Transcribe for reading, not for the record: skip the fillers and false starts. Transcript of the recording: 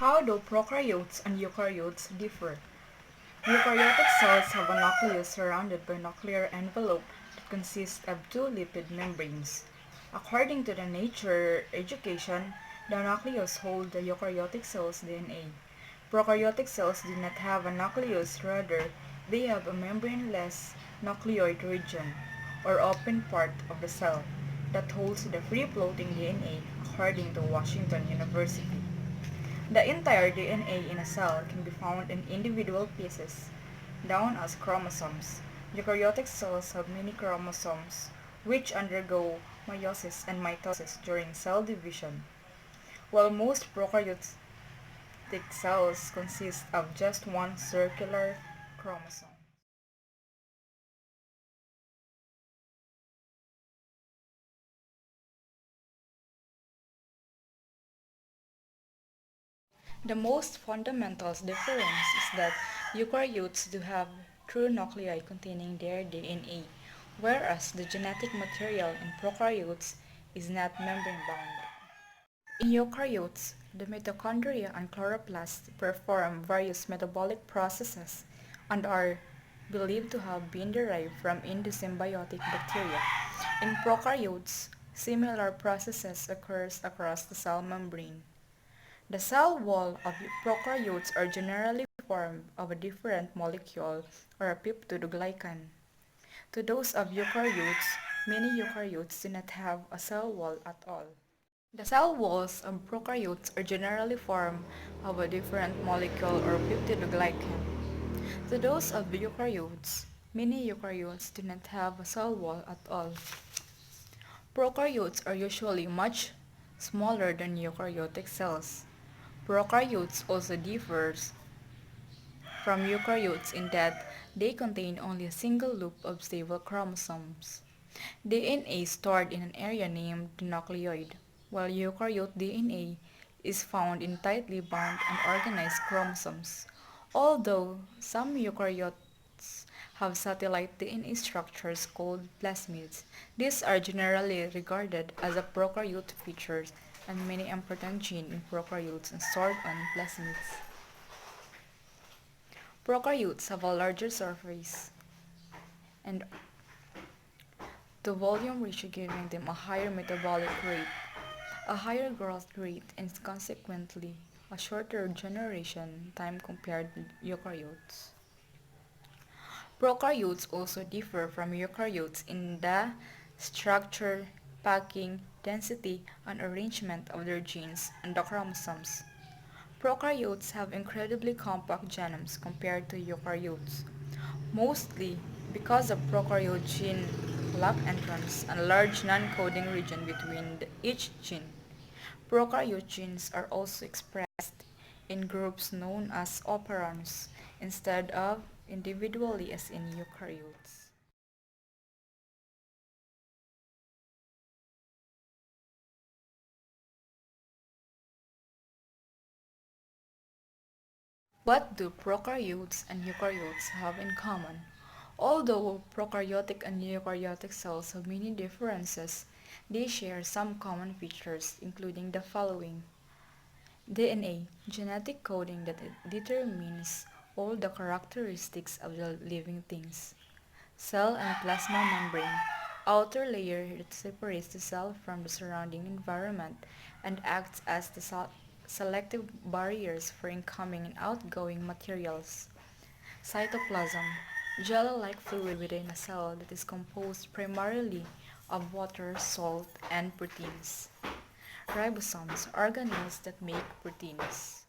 How do prokaryotes and eukaryotes differ? Eukaryotic cells have a nucleus surrounded by a nuclear envelope that consists of two lipid membranes. According to the Nature education, the nucleus holds the eukaryotic cell's DNA. Prokaryotic cells do not have a nucleus, rather, they have a membraneless nucleoid region, or open part of the cell, that holds the free-floating DNA, according to Washington University. The entire DNA in a cell can be found in individual pieces, known as chromosomes. Eukaryotic cells have many chromosomes, which undergo meiosis and mitosis during cell division, while most prokaryotic cells consist of just one circular chromosome. The most fundamental difference is that eukaryotes do have true nuclei containing their DNA, whereas the genetic material in prokaryotes is not membrane-bound. In eukaryotes, the mitochondria and chloroplasts perform various metabolic processes and are believed to have been derived from endosymbiotic bacteria. In prokaryotes, similar processes occurs across the cell membrane. The cell wall of prokaryotes are generally formed of a different molecule or a peptidoglycan. To those of eukaryotes, many eukaryotes do not have a cell wall at all. The cell walls of prokaryotes are generally formed of a different molecule or peptidoglycan. To those of eukaryotes, many eukaryotes do not have a cell wall at all. Prokaryotes are usually much smaller than eukaryotic cells. Prokaryotes also differ from eukaryotes in that they contain only a single loop of stable chromosomes. DNA is stored in an area named the nucleoid, while eukaryote DNA is found in tightly bound and organized chromosomes. Although some eukaryotes have satellite DNA structures called plasmids, these are generally regarded as a prokaryote features, and many important genes in prokaryotes are stored on plasmids. Prokaryotes have a larger surface and to volume ratio, giving them a higher metabolic rate, a higher growth rate, and consequently a shorter generation time compared with eukaryotes. Prokaryotes also differ from eukaryotes in the structure, packing, density, and arrangement of their genes and the chromosomes. Prokaryotes have incredibly compact genomes compared to eukaryotes, mostly because of prokaryote gene lock entrance and a large non-coding region between each gene. Prokaryote genes are also expressed in groups known as operons instead of individually as in eukaryotes. What do prokaryotes and eukaryotes have in common? Although prokaryotic and eukaryotic cells have many differences, they share some common features including the following: DNA, genetic coding that determines all the characteristics of the living things. Cell and plasma membrane, outer layer that separates the cell from the surrounding environment and acts as the selective barriers for incoming and outgoing materials. Cytoplasm, jelly-like fluid within a cell that is composed primarily of water, salt, and proteins. Ribosomes, organelles that make proteins.